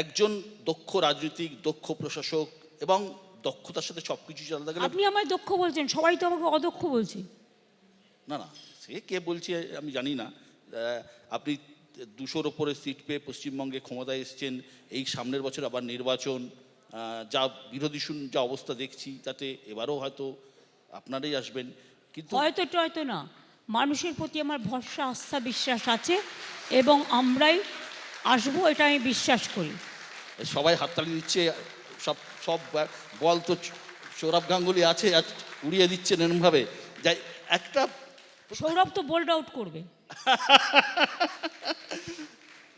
একজন দক্ষ রাজনীতিক, দক্ষ প্রশাসক এবং দক্ষতার সাথে সব কিছু আলাদা গেলে আপনি আমায় দক্ষ বলছেন, সবাই তো আমাকে অদক্ষ বলছে। না না, সে কে বলছে আমি জানি না। আপনি 200-র ওপরে সিট পেয়ে পশ্চিমবঙ্গে ক্ষমতায় এসেছেন, এই সামনের বছর আবার নির্বাচন, যা বিরোধী যা অবস্থা দেখছি তাতে এবারও হয়তো আপনারাই আসবেন, কিন্তু হয়তো টয়তো না, মানুষের প্রতি আমার ভরসা, আস্থা, বিশ্বাস আছে এবং আমরাই আসবো, এটা আমি বিশ্বাস করি। সবাই হাততালি দিচ্ছে, সব সব বল তো সৌরভ গাঙ্গুলি আছে, আর উড়িয়ে দিচ্ছেন এরমভাবে। যাই একটা সৌরভ তো বোল্ড আউট করবে।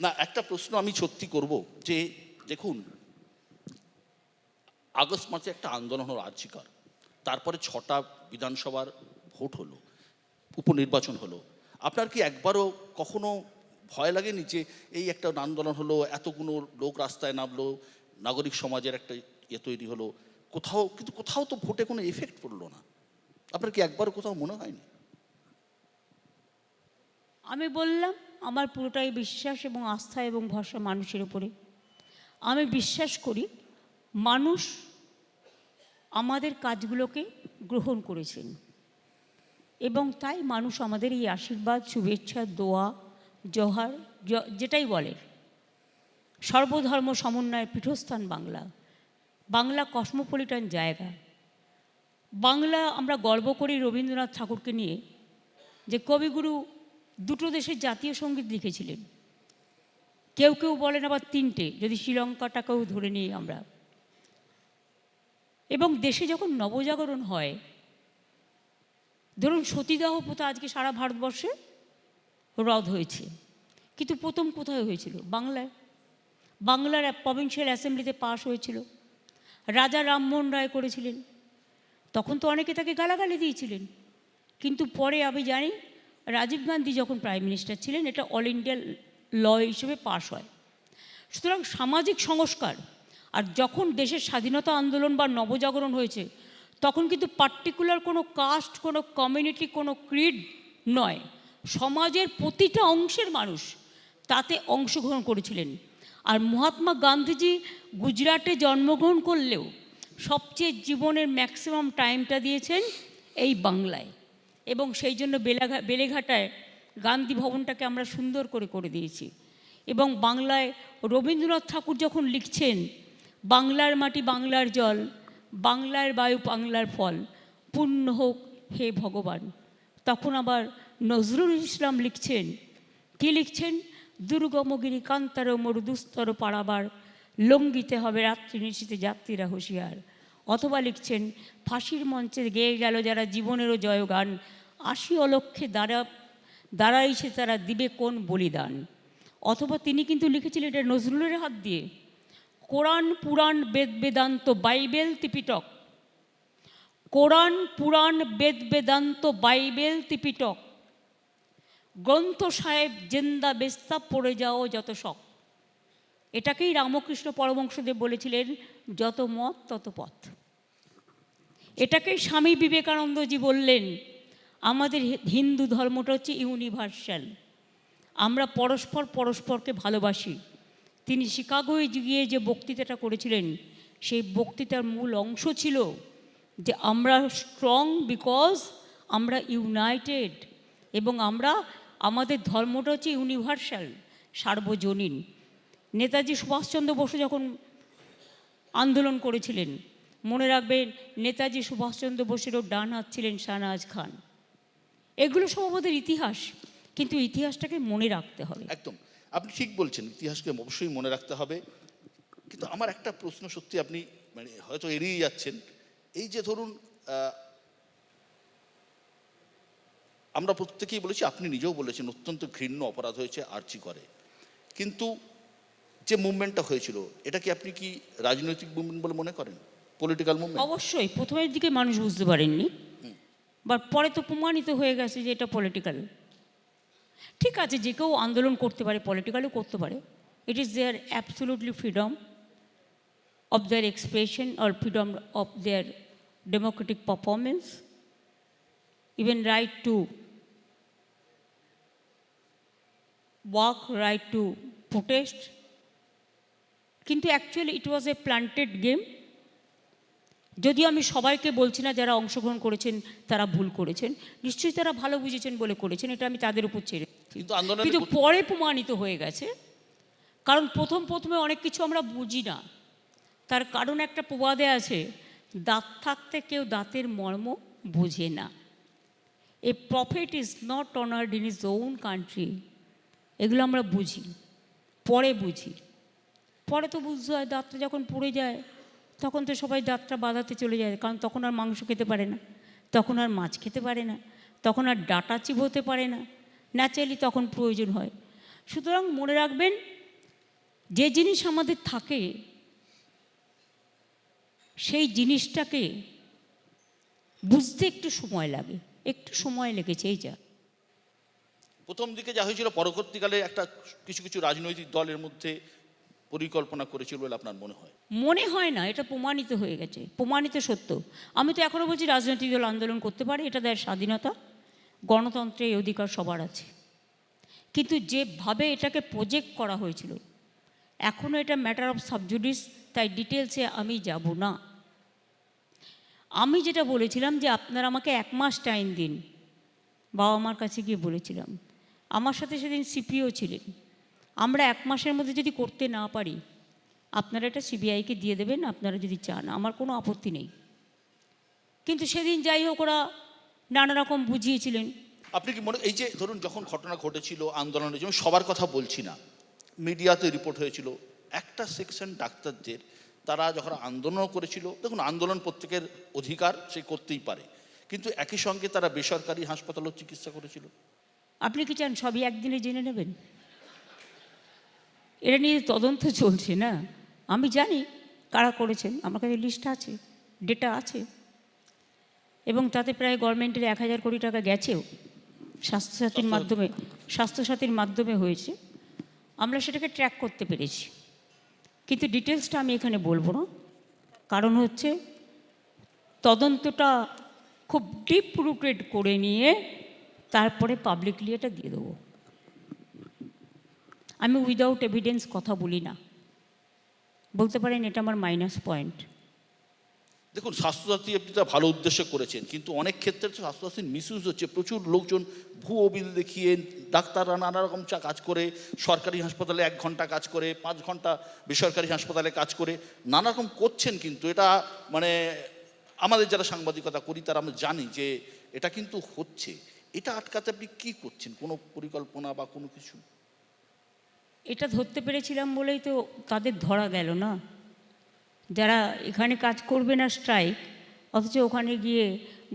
না, একটা প্রশ্ন আমি সত্যি করব যে দেখুন, আগস্ট মাসে একটা আন্দোলন হলো আর্জিকর, তারপরে 6টা বিধানসভার ভোট হলো, উপনির্বাচন হলো। আপনার কি একবারও কখনো ভয় লাগেনি যে এই একটা আন্দোলন হলো, এতগুলো লোক রাস্তায় নামলো, নাগরিক সমাজের একটা তৈরি হলো, কোথাও তো ভোটে কোনো এফেক্ট পড়লো না? আপনার কি একবারও কোথাও মনে হয়নি? আমি বললাম আমার পুরোটাই বিশ্বাস এবং আস্থা এবং ভরসা মানুষের উপরে। আমি বিশ্বাস করি মানুষ আমাদের কাজগুলোকে গ্রহণ করেছেন এবং তাই মানুষ আমাদের এই আশীর্বাদ, শুভেচ্ছা, দোয়া, জোহার, যেটাই বলে, সর্বধর্ম সমন্বয়ের পীঠস্থান বাংলা। বাংলা কসমোপলিটান জায়গা। বাংলা, আমরা গর্ব করি রবীন্দ্রনাথ ঠাকুরকে নিয়ে যে কবিগুরু দুটো দেশের জাতীয় সঙ্গীত লিখেছিলেন। কেউ কেউ বলেন আবার 3টে, যদি শ্রীলঙ্কাটাকেও ধরে নিই আমরা। এবং দেশে যখন নবজাগরণ হয়, ধরুন সতীদাহ প্রথা আজকে সারা ভারতবর্ষে রদ হয়েছে, কিন্তু প্রথম কোথায় হয়েছিল? বাংলায়। বাংলার প্রভিন্সিয়াল অ্যাসেম্বলিতে পাশ হয়েছিল, রাজা রামমোহন রায় করেছিলেন। তখন তো অনেকে তাকে গালাগালি দিয়েছিলেন, কিন্তু পরে আমি জানি রাজীব গান্ধী যখন প্রাইম মিনিস্টার ছিলেন, এটা অল ইন্ডিয়া ল হিসেবে পাশ হয়। সুতরাং সামাজিক সংস্কার, আর যখন দেশের স্বাধীনতা আন্দোলন বা নবজাগরণ হয়েছে, তখন কিন্তু পার্টিকুলার কোনো কাস্ট, কোনো কমিউনিটি, কোনো ক্রিড নয়, সমাজের প্রতিটা অংশের মানুষ তাতে অংশগ্রহণ করেছিলেন। আর মহাত্মা গান্ধীজি গুজরাটে জন্মগ্রহণ করলেও সবচেয়ে জীবনের ম্যাক্সিমাম টাইমটা দিয়েছেন এই বাংলায়, এবং সেই জন্য বেলেঘাটায় গান্ধী ভবনটাকে আমরা সুন্দর করে দিয়েছি। এবং বাংলায় রবীন্দ্রনাথ ঠাকুর যখন লিখছেন বাংলার মাটি বাংলার জল, বাংলার বায়ু বাংলার ফল, পূর্ণ হোক হে ভগবান, তখন আবার নজরুল ইসলাম লিখছেন, কি লিখছেন? দুর্গমগিরি কান্তার মরুদুস্তর পাড়াবার, লঙ্ঘিতে হবে রাত্রি নিশীতে যাত্রীরা হুঁশিয়ার। অথবা লিখছেন, ফাঁসির মঞ্চে গেয়ে গেল যারা জীবনেরও জয়গান, আশি অলক্ষে দাঁড়াইছে তারা দিবে কোন বলিদান। অথবা তিনি কিন্তু লিখেছিলেন, এটা নজরুলের হাত দিয়ে, কোরআন পুরাণ বেদ বেদান্ত বাইবেল ত্রিপিটক, কোরআন পুরাণ বেদ বেদান্ত বাইবেল ত্রিপিটক, গ্রন্থ সাহেব জেন্দা বেস্তা পড়ে যাও যত শখ। এটাকেই রামকৃষ্ণ পরমহংসদেব বলেছিলেন, যত মত তত পথ। এটাকেই স্বামী বিবেকানন্দজি বললেন, আমাদের হিন্দু ধর্মটা হচ্ছে ইউনিভার্সাল, আমরা পরস্পরকে ভালোবাসি। তিনি শিকাগোয় গিয়ে যে বক্তৃতাটা করেছিলেন, সেই বক্তৃতার মূল অংশ ছিল যে আমরা স্ট্রং বিকজ আমরা ইউনাইটেড, এবং আমাদের ধর্মটা হচ্ছে ইউনিভার্সাল, সার্বজনীন। নেতাজি সুভাষচন্দ্র বসু যখন আন্দোলন করেছিলেন, মনে রাখবেন নেতাজি সুভাষচন্দ্র বসুরও ডান হাত ছিলেন শাহনাজ খান। এগুলো সব আমাদের ইতিহাস, কিন্তু ইতিহাসটাকে মনে রাখতে হবে। একদম, আপনি ঠিক বলছেন, ইতিহাসকে অবশ্যই মনে রাখতে হবে। কিন্তু আমার একটা প্রশ্ন, সত্যি আপনি মানে হয়তো এড়িয়ে যাচ্ছেন, এই যে ধরুন আমরা প্রত্যেকেই বলেছি, আপনি নিজেও বলেছেন অত্যন্ত ঘৃণ্য অপরাধ হয়েছে আর্জি করে, কিন্তু যে মুভমেন্টটা হয়েছিল, এটা কি আপনি কি রাজনৈতিক মুভমেন্ট বলে মনে করেন? Political movement? অবশ্যই প্রথমের দিকে মানুষ বুঝতে পারেননি, বাট পরে তো প্রমাণিত হয়ে গেছে যে এটা পলিটিক্যাল। ঠিক আছে, যে কেউ আন্দোলন করতে পারে, পলিটিক্যালও করতে পারে, it is there absolutely freedom of their expression or freedom of their democratic performance, even right to walk, right to protest, কিন্তু actually it was A planted game. যদিও আমি সবাইকে বলছি না যারা অংশগ্রহণ করেছেন তারা ভুল করেছেন, নিশ্চয়ই তারা ভালো বুঝেছেন বলে করেছেন, এটা আমি তাদের উপর ছেড়ে দিচ্ছি। কিন্তু আন্দোলনের কিন্তু পরে প্রমাণিত হয়ে গেছে, কারণ প্রথমে অনেক কিছু আমরা বুঝি না। তার কারণ একটা প্রবাদে আছে, দাঁত থাকতে কেউ দাঁতের মর্ম বোঝে না। A prophet is not honoured in his own country. এগুলো আমরা বুঝি, পরে বুঝি। পরে তো বুঝতে হয়, দাঁতটা যখন পড়ে যায় তখন তো সবাই দাঁতটা বাঁধাতে চলে যায়, কারণ তখন আর মাংস খেতে পারে না, তখন আর মাছ খেতে পারে না, তখন আর ডাটা চিবোতে পারে না, ন্যাচারালি তখন প্রয়োজন হয়। সুতরাং মনে রাখবেন, যে জিনিস আমাদের থাকে সেই জিনিসটাকে বুঝতে একটু সময় লাগে, একটু সময় লেগেছে এই যা। প্রথম দিকে যা হয়েছিল, পরবর্তীকালে একটা কিছু কিছু রাজনৈতিক দলের মধ্যে পরিকল্পনা করেছিল বলে আপনার মনে হয়? মনে হয় না, এটা প্রমাণিত হয়ে গেছে, প্রমাণিত সত্য। আমি তো এখনও বলছি রাজনৈতিক দল আন্দোলন করতে পারে, এটা দেয় স্বাধীনতা, গণতন্ত্রে এই অধিকার সবার আছে। কিন্তু যেভাবে এটাকে প্রজেক্ট করা হয়েছিল, এখনও এটা ম্যাটার অফ সাবজুডিস, তাই ডিটেলসে আমি যাব না। আমি যেটা বলেছিলাম যে আপনারা আমাকে 1 মাস টাইম দিন, বাবা মার কাছে গিয়ে বলেছিলাম। আমার সাথে সেদিন সিপিও ছিলেন। আমরা 1 মাসের মধ্যে যদি করতে না পারি, আপনারা এটা সিবিআইকে দিয়ে দেবেন, আপনারা যদি চান, আমার কোনো আপত্তি নেই। কিন্তু সেদিন যাই হোক ওরা নানা রকম বুঝিয়েছিলেন। আপনি কি মনে, এই যে ধরুন যখন ঘটনা ঘটেছিল আন্দোলনের জন্য, সবার কথা বলছি না, মিডিয়াতে রিপোর্ট হয়েছিল একটা সেকশন ডাক্তারদের, তারা যখন আন্দোলন করেছিল, দেখুন আন্দোলন প্রত্যেকের অধিকার, সে করতেই পারে, কিন্তু একই সঙ্গে তারা বেসরকারি হাসপাতালেও চিকিৎসা করেছিল। আপনি কি চান সবই একদিনে জেনে নেবেন? এটা নিয়ে তদন্ত চলছে না, আমি জানি কারা করেছেন, আমার কাছে লিস্ট আছে, ডেটা আছে, এবং তাতে প্রায় গভর্নমেন্টের 1000 কোটি টাকা গেছেও, স্বাস্থ্যসাথীর মাধ্যমে হয়েছে। আমরা সেটাকে ট্র্যাক করতে পেরেছি, কিন্তু ডিটেলসটা আমি এখানে বলবো না, কারণ হচ্ছে তদন্তটা খুব ডিপ রুটেড করে নিয়ে তারপরে পাবলিকলি এটা দিয়ে দেবো। আমি উইদাউট এভিডেন্স কথা বলি না, বলতে পারেন এটা আমার মাইনাস পয়েন্ট। দেখুন, স্বাস্থ্যসাথী আপনি তা ভালো উদ্দেশ্য করেছেন, কিন্তু অনেক ক্ষেত্রে তো স্বাস্থ্যসাথীর মিসইউজ হচ্ছে। প্রচুর লোকজন ভুয়ো বিল দেখিয়ে, ডাক্তাররা নানা রকম কাজ করে, সরকারি হাসপাতালে 1 ঘন্টা কাজ করে, 5 ঘন্টা বেসরকারি হাসপাতালে কাজ করে, নানা রকম করছেন। কিন্তু এটা মানে আমাদের যারা সাংবাদিকতা করি তারা আমরা জানি যে এটা কিন্তু হচ্ছে। এটা আটকাতে আপনি কী করছেন? কোনো পরিকল্পনা বা কোনো কিছু? এটা ধরতে পেরেছিলাম বলেই তো তাদের ধরা গেল না। যারা এখানে কাজ করবে না স্ট্রাইক, অথচ ওখানে গিয়ে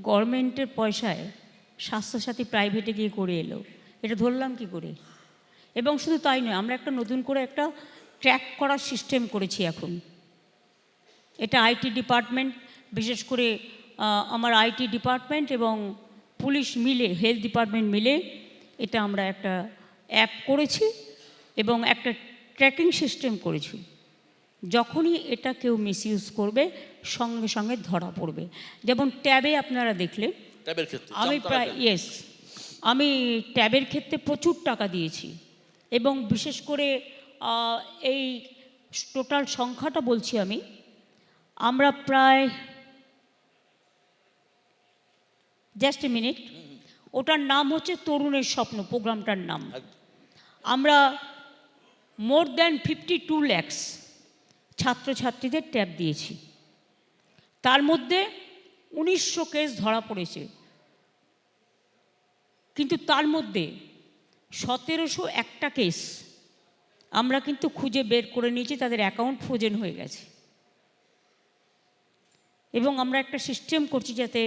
গভর্নমেন্টের পয়সায় স্বাস্থ্যসাথী প্রাইভেটে গিয়ে করে এলো, এটা ধরলাম কি করে? এবং শুধু তাই নয়, আমরা একটা নতুন করে একটা ট্র্যাক করার সিস্টেম করেছি এখন। এটা আইটি ডিপার্টমেন্ট, বিশেষ করে আমার আইটি ডিপার্টমেন্ট এবং পুলিশ মিলে, হেলথ ডিপার্টমেন্ট মিলে এটা আমরা একটা অ্যাপ করেছি এবং একটা ট্র্যাকিং সিস্টেম করেছি। যখনই এটা কেউ মিসইউজ করবে সঙ্গে সঙ্গে ধরা পড়বে। যেমন ট্যাবে আপনারা দেখলে, ট্যাবের ক্ষেত্রে আমি প্রায় আমি ট্যাবের ক্ষেত্রে প্রচুর টাকা দিয়েছি, এবং বিশেষ করে এই টোটাল সংখ্যাটা বলছি আমরা প্রায়, জাস্ট এ মিনিট, ওটার নাম হচ্ছে তরুণের স্বপ্ন, প্রোগ্রামটার নাম। আমরা মোর দ্যান 52 lakhs ছাত্রছাত্রীদের ট্যাব দিয়েছি। তার মধ্যে 1900 কেস ধরা পড়েছে, কিন্তু তার মধ্যে 1701টা কেস আমরা কিন্তু খুঁজে বের করে নিয়েছি, তাদের অ্যাকাউন্ট ফ্রোজেন হয়ে গেছে। এবং আমরা একটা সিস্টেম করছি যাতে,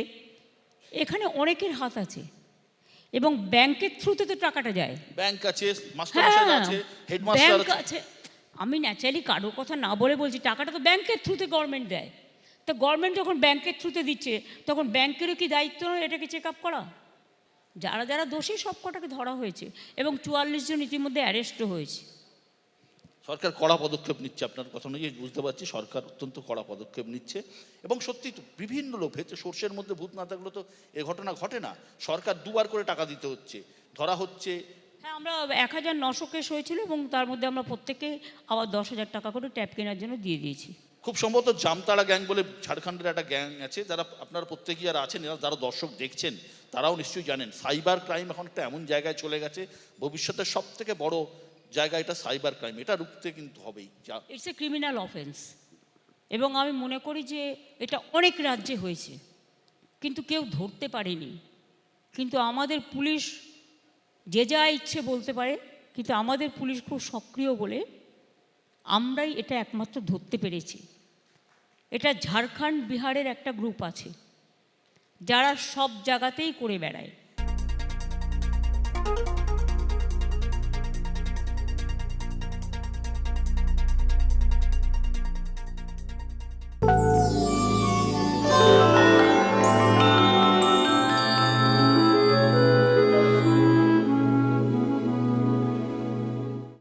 এখানে অনেকের হাত আছে এবং ব্যাংকের থ্রুতে তো টাকাটা যায়। ব্যাংক আছে, মাস্টারমশাই আছে, হেডমাস্টার আছে। আমি ন্যাচারালি কারোর কথা না বলে বলছি, টাকাটা তো ব্যাংকের থ্রুতে গভর্নমেন্ট দেয়। তো গভর্নমেন্ট যখন ব্যাংকের থ্রুতে দিচ্ছে, তখন ব্যাংকেরও কি দায়িত্ব নয় এটাকে চেক আপ করা? যারা যারা দোষী সব কটাকে ধরা হয়েছে এবং 44 জন ইতিমধ্যে অ্যারেস্টও হয়েছে। সরকার কড়া পদক্ষেপ নিচ্ছে, আপনার কথা অনুযায়ী বুঝতে পারছি সরকার অত্যন্ত কড়া পদক্ষেপ নিচ্ছে। এবং সত্যি তো বিভিন্ন লোক ভেতরে, সর্ষের মধ্যে ভূত না থাকলে তো এ ঘটনা ঘটে না। সরকার 2বার করে টাকা দিতে হচ্ছে, ধরা হচ্ছে, হ্যাঁ, আমরা 1900 কেস হয়েছিল এবং তার মধ্যে আমরা প্রত্যেকে আবার 10,000 টাকা করে ট্যাব কেনার জন্য দিয়ে দিয়েছি। খুব সম্ভবত জামতাড়া গ্যাং বলে ঝাড়খণ্ডের একটা গ্যাং আছে, যারা আপনারা প্রত্যেকেই যারা আছেন, এরা যারা দর্শক দেখছেন তারাও নিশ্চয়ই জানেন সাইবার ক্রাইম এখন একটা এমন জায়গায় চলে গেছে, ভবিষ্যতের সব থেকে বড় জায়গা এটা সাইবার ক্রাইম, এটা রুখতে কিন্তু হবেই। যা ইটস এ ক্রিমিনাল অফেন্স এবং আমি মনে করি যে এটা অনেক রাজ্যে হয়েছে কিন্তু কেউ ধরতে পারেনি। কিন্তু আমাদের পুলিশ যে যা ইচ্ছে বলতে পারে, কিন্তু আমাদের পুলিশ খুব সক্রিয় বলে আমরাই এটা একমাত্র ধরতে পেরেছি। এটা ঝাড়খণ্ড বিহারের একটা গ্রুপ আছে যারা সব জায়গাতেই করে বেড়ায়।